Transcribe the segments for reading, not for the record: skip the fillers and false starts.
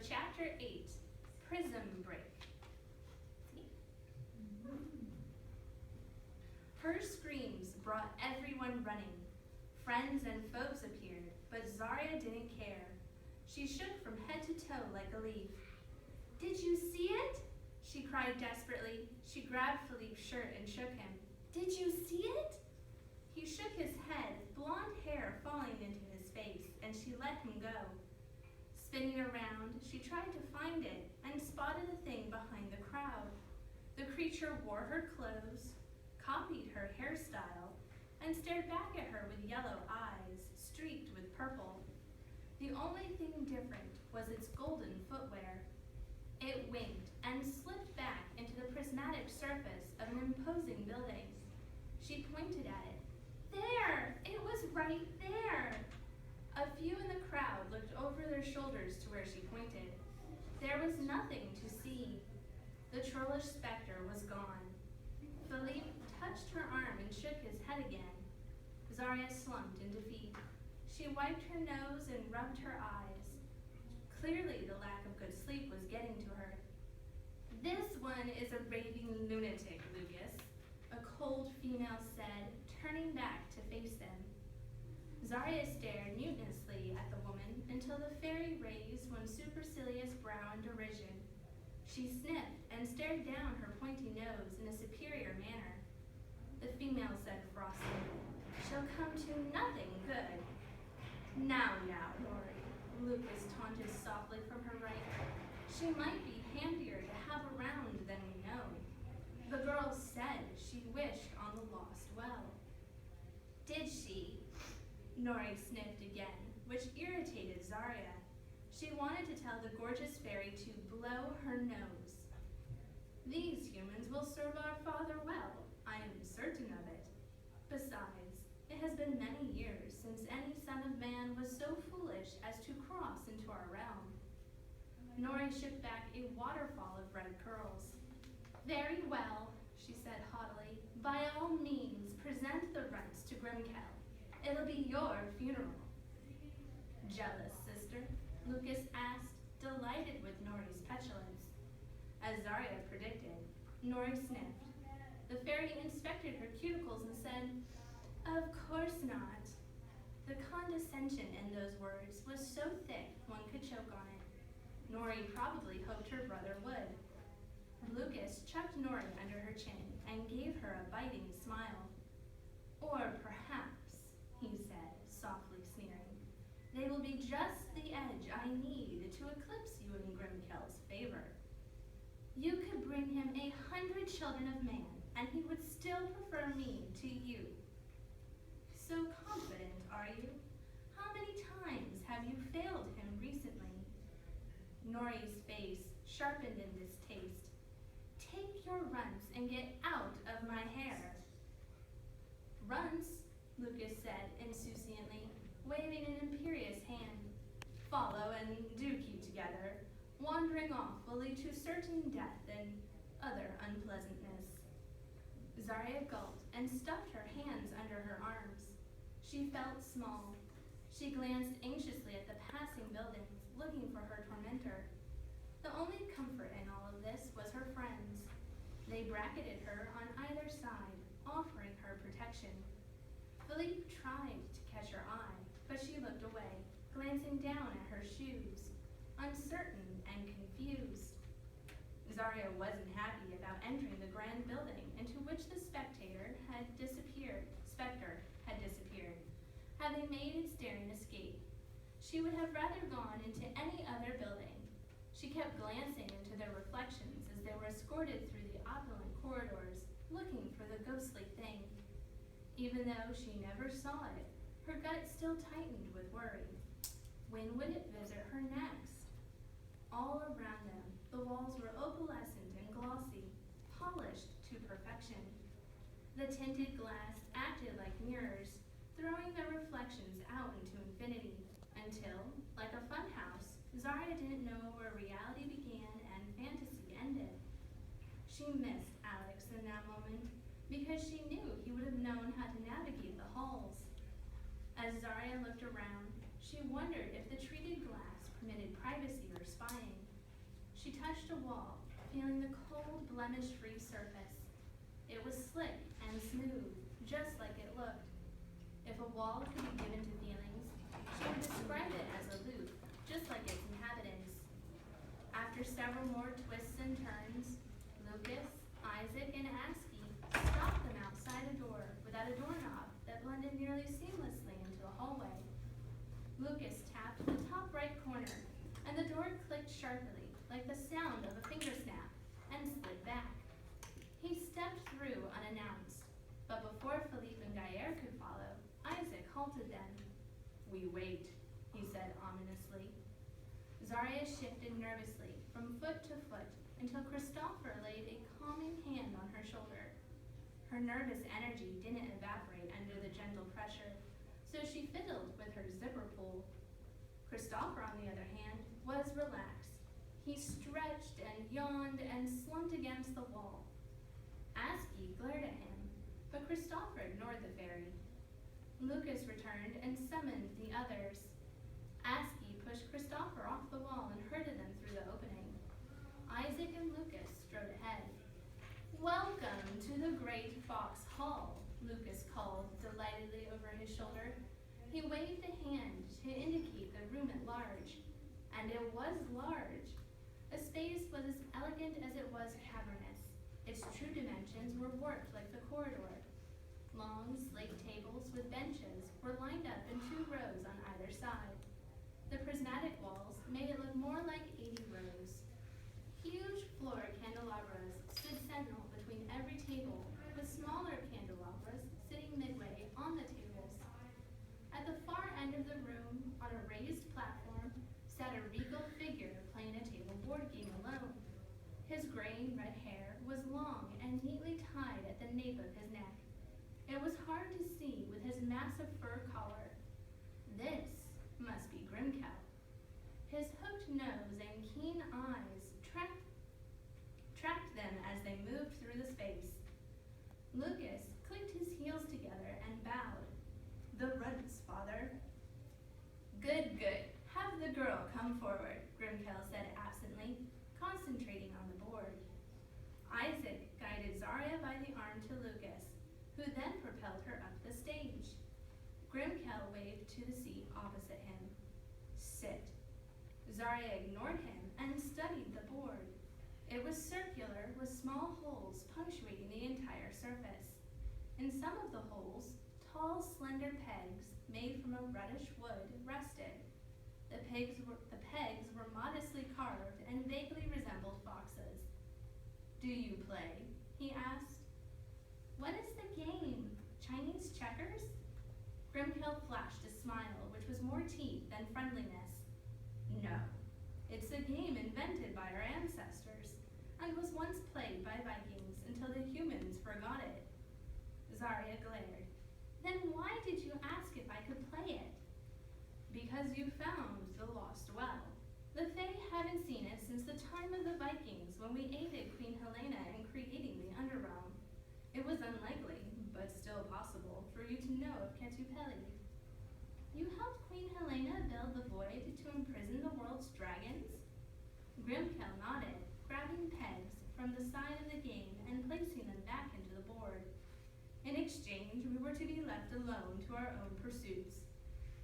Chapter 8, Prism Break. Her screams brought everyone running. Friends and foes appeared, but Zaria didn't care. She shook from head to toe like a leaf. "Did you see it?" she cried desperately. She grabbed Philippe's shirt and shook him. "Did you see it?" He shook his head, blonde hair falling into his face, and she let him go. Spinning around, she tried to find it and spotted a thing behind the crowd. The creature wore her clothes, copied her hairstyle, and stared back at her with yellow eyes, streaked with purple. The only thing different was its golden footwear. It winked and slipped back into the prismatic surface of an imposing building. She pointed at it. There! It was right there! A few in the crowd looked over their shoulders to where she pointed. There was nothing to see. The trollish specter was gone. Philippe touched her arm and shook his head again. Zaria slumped in defeat. She wiped her nose and rubbed her eyes. Clearly the lack of good sleep was getting to her. "This one is a raving lunatic, Lucas," a cold female said, turning back to face them. Zaria stared mutinously at the woman until the fairy raised one supercilious brow in derision. She sniffed and stared down her pointy nose in a superior manner. The female said frostily, "She'll come to nothing good." Now, Lori," Lucas taunted softly from her right. "She might be handier to have around than we know." The girl said she wished on the lost well. "Did she?" Nori sniffed again, which irritated Zaria. She wanted to tell the gorgeous fairy to blow her nose. "These humans will serve our father well, I am certain of it. Besides, it has been many years since any son of man was so foolish as to cross into our realm." Nori shook back a waterfall of red curls. "Very well," she said haughtily. "By all means, present the rents to Grimkel. It'll be your funeral." "Jealous, sister?" Lucas asked, delighted with Nori's petulance. As Zaria predicted, Nori sniffed. The fairy inspected her cuticles and said, "Of course not." The condescension in those words was so thick one could choke on it. Nori probably hoped her brother would. Lucas chucked Nori under her chin and gave her a biting smile. "Or perhaps," he said, softly sneering, "they will be just the edge I need to eclipse you in Grimkel's favor. You could bring him 100 children of man, and he would still prefer me to you. So confident, are you? How many times have you failed him recently?" Nori's face sharpened in distaste. "Take your runts and get out of my hair." "Runts," Lucas said insouciantly, waving an imperious hand. "Follow and do keep together. Wandering off will lead to certain death and other unpleasantness." Zaria gulped and stuffed her hands under her arms. She felt small. She glanced anxiously at the passing buildings, looking for her tormentor. The only comfort in all of this was her friends. They bracketed her on either side, offering her protection. Philippe tried to catch her eye, but she looked away, glancing down at her shoes, uncertain and confused. Zaria wasn't happy about entering the grand building into which the specter had disappeared, having made its daring escape. She would have rather gone into any other building. She kept glancing into their reflections as they were escorted through the opulent corridors, looking for the ghostly thing. Even though she never saw it, her gut still tightened with worry. When would it visit her next? All around them, the walls were opalescent and glossy, polished to perfection. The tinted glass acted like mirrors, throwing their reflections out into infinity, until, like a funhouse, Zaria didn't know where reality began and fantasy ended. She missed Alex in that moment, because she knew he would have known how to navigate the halls. As Zaria looked around, she wondered if the treated glass permitted privacy or spying. feeling the cold, blemish-free surface. It was slick and smooth, just like it looked. If a wall could be given to feelings, she would describe it as aloof, just like its inhabitants. After several more twists and turns, Lucas, Isaac, and Askey stopped them outside a door without a doorknob that blended nearly seamlessly into the hallway. Lucas tapped the top right corner, and the door clicked sharply, like the sound of a finger snap, and slid back. He stepped through unannounced, but before Philippe and Gaillard could follow, Isaac halted them. "We wait," he said ominously. Zaria shifted nervously from foot to foot until Christopher laid a calming hand on her shoulder. Her nervous energy didn't evaporate under the gentle pressure, so she fiddled with her zipper pull. Christopher, on the other hand, was relaxed. He stretched and yawned and slumped against the wall. Askey glared at him, but Christopher ignored the fairy. Lucas returned and summoned the others. Askey pushed Christopher off the wall and herded them through the opening. Isaac and Lucas strode ahead. "Welcome to the Great Fox Hall," Lucas called delightedly over his shoulder. He waved a hand to indicate the room at large, and it was large. The space was as elegant as it was cavernous. Its true dimensions were warped like the corridor. Long slate tables with benches were lined up in 2 rows on either side. The prismatic walls made it look more like 80 rows. Huge floor candelabras stood sentinel between every table, with smaller candelabras sitting midway on the tables. At the far end of the room, on a raised platform, sat a regal figure playing a table board game alone. His graying red hair was long and neatly tied at the nape of his neck. It was hard to see with his massive fur collar. This must be Grimkel. His hooked nose and keen eyes tracked them as they moved through the space. Lucas clicked his heels together and bowed. "The runs, father." Good. Have the girl come forward," Grimkel said absently, concentrating on the board. Isaac guided Zaria by the arm to Lucas, who then propelled her up the stage. Grimkel waved to the seat opposite him. "Sit." Zaria ignored him and studied the board. It was circular with small holes punctuating the entire surface. In some of the holes, tall, slender pegs made from a reddish wood rested. The pegs were modestly carved and vaguely resembled foxes. "Do you play?" he asked. "What is the game? Chinese checkers?" Grimkel flashed a smile, which was more teeth than friendliness. "No. It's a game invented by our ancestors, and was once played by Vikings until the humans forgot it." Zaria glared. "Then why did you ask if I could play it?" "Because you found the lost well. The Fae haven't seen it since the time of the Vikings, when we aided Queen Helena in creating the Underrealm. It was unlikely, but still possible, for you to know of Ketupeli." "You helped Queen Helena build the void to imprison the world's dragons?" Grimkel nodded, grabbing pegs from the side of the game and placing them back into the board. "In exchange, we were to be left alone to our own pursuits.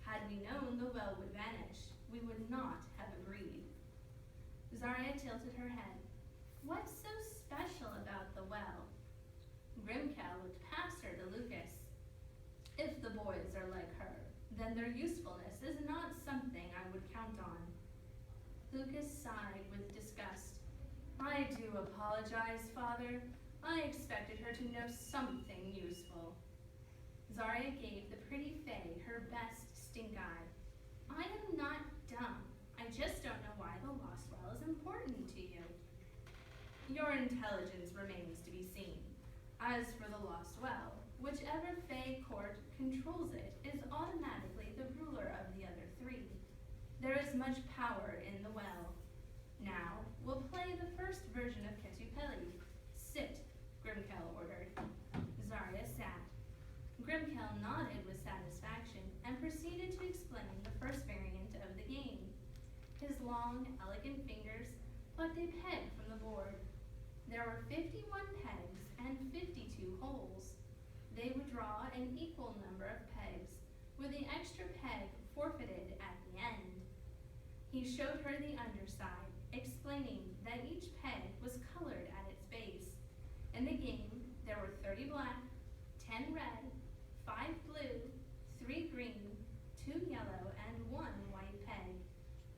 Had we known the well would vanish, we would not have agreed." Zaria tilted her head. "What's so special about the well?" Grimkel looked past her to Lucas. "If the boys are like her, then their usefulness is not something I would count on." Lucas sighed with disgust. "I do apologize, Father. I expected her to know something useful." Zaria gave the pretty Fae her best stink eye. "I am not dumb. I just don't know why the lost well is important to you." "Your intelligence remains to be seen. As for the lost well, whichever Fae court controls it is automatically the ruler of the other 3. There is much power in the well. Now, we'll play the first version of Ketupeli. Sit," Grimkel ordered. Zaria sat. Grimkel nodded with satisfaction and proceeded to explain the first variant of the game. His long, elegant fingers plucked a peg from the board, There were 51 pegs and 52 holes. They would draw an equal number of pegs, with the extra peg forfeited at the end. He showed her the underside, explaining that each peg was colored at its base. In the game, there were 30 black, 10 red, 5 blue, 3 green, 2 yellow, and 1 white peg.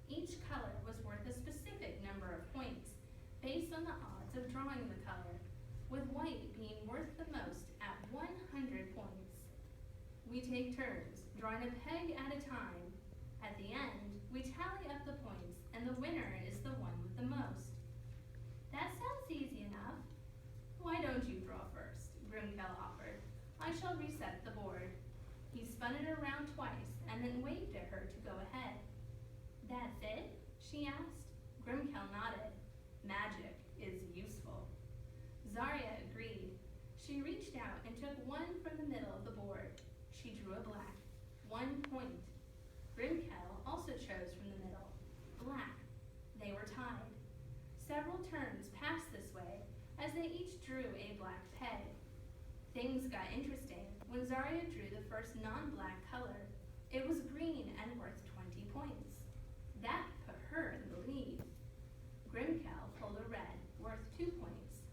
Each color was worth a specific number of points, based on the odds of drawing the color, with white being worth the most at 100 points. We take turns, drawing a peg at a time. At the end, we tally up the points, and the winner is the one with the most. That sounds easy enough. Why don't you draw first? Grimkel offered. I shall reset the board. He spun it around twice, and then waved at her to go ahead. That's it? She asked. Grimkel nodded. Magic is useful. Zaria agreed. She reached out and took one from the middle of the board. She drew a black. 1 point. Grimkel also chose from the middle. Black. They were tied. Several turns passed this way as they each drew a black peg. Things got interesting when Zaria drew the first non-black color. It was green and worth 20 points. That put her in the lead. Grimkel pulled a red, worth 2 points.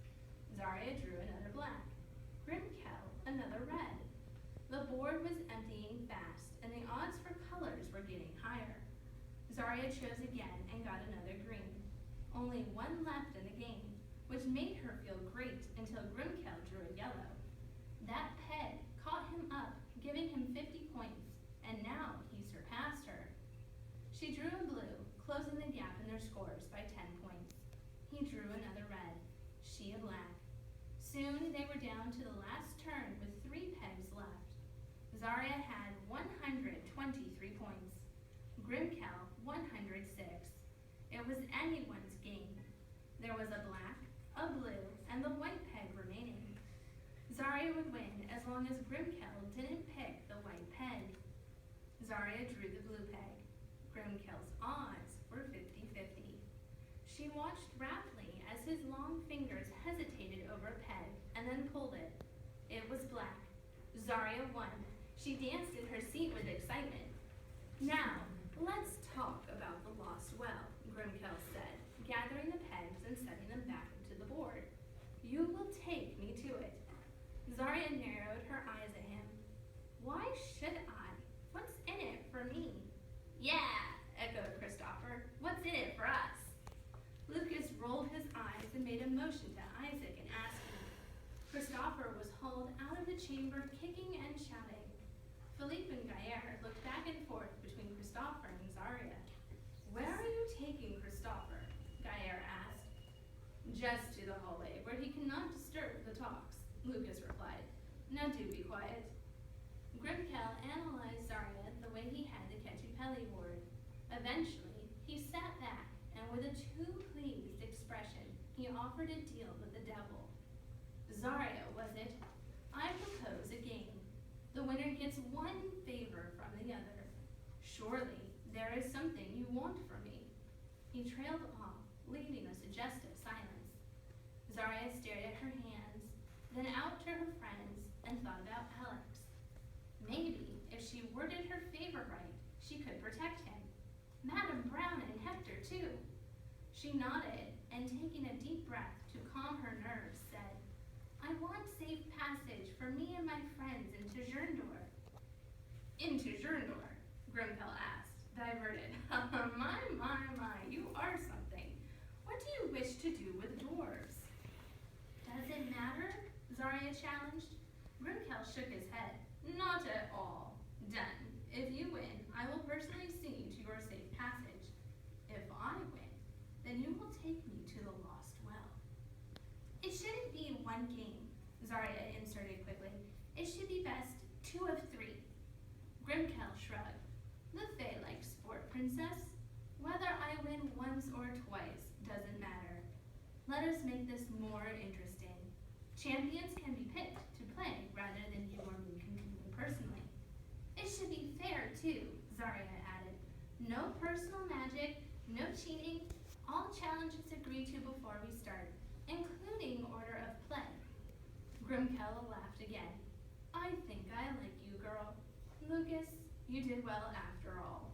Zaria drew another black. Grimkel another red. The board was emptying fast, and the odds for colors were getting higher. Zaria chose again and got another green. Only one left in the game, which made her feel great until Grimkel drew a yellow. That peg caught him up, giving him 50 points, and now he surpassed her. She drew a blue, closing the gap in their scores by 10 points. He drew another red, she a black. Soon they were down to the last turn with 3 pegs left. Zaria had 123 points. Grimkel 106. It was anyone's game. There was a black, a blue, and the white peg remaining. Zaria would win as long as Grimkel didn't pick the white peg. Zaria drew the blue peg. Grimkel's odds were 50-50. She watched raptly as his long fingers hesitated over a peg and then pulled it. It was black. Zaria won. She danced in her seat with excitement. Now, let's talk about the lost well, Grimkel said, gathering the pegs and setting them back into the board. You will take me to it. Zaria narrowed her eyes at him. Why should I? What's in it for me? Yeah, echoed Christopher. What's in it for us? Lucas rolled his eyes and made a motion to Isaac and asking. Christopher was hauled out of the chamber kicking and shouting. Philippe and Gaillard looked back and forth between Christopher and Zaria. Where are you taking Christopher? Gaillard asked. Just to the hallway, where he cannot disturb the talks, Lucas replied. Now do be quiet. Grimkel analyzed Zaria the way he had the Ketchupelli ward. Eventually, he sat back, and with a too-pleased expression, he offered a deal with the devil. Zaria, was it? I propose a game. The winner gets 1 favor from the other. Surely, there is something you want from me. He trailed off, leaving a suggestive silence. Zaria stared at her hands, then out to her friends, and thought about Alex. Maybe, if she worded her favor right, she could protect him. Madame Brown and Hector, too. She nodded, and taking a deep breath to calm her nerves, said, I want safe passage for me and my friends into Jerndor. Into Jerndor? Grimkel asked, diverted. My, you are something. What do you wish to do with dwarves? Does it matter? Zaria challenged. Grimkel shook his head. Not at all. Done. If you win, I will personally see to your safe passage. If I win, then you will take me to the lost well. It shouldn't be 1 game, Zaria inserted quickly. It should be best 2 of 3. Grimkel shrugged. The Fae like sport, princess. Whether I win once or twice doesn't matter. Let us make this more interesting. Champions can be picked to play rather than you or me competing personally. It should be fair, too, Zaria added. No personal magic, no cheating, all challenges agreed to before we start. including order of play. Grimkel laughed again. I think I like you, girl. Lucas, you did well after all.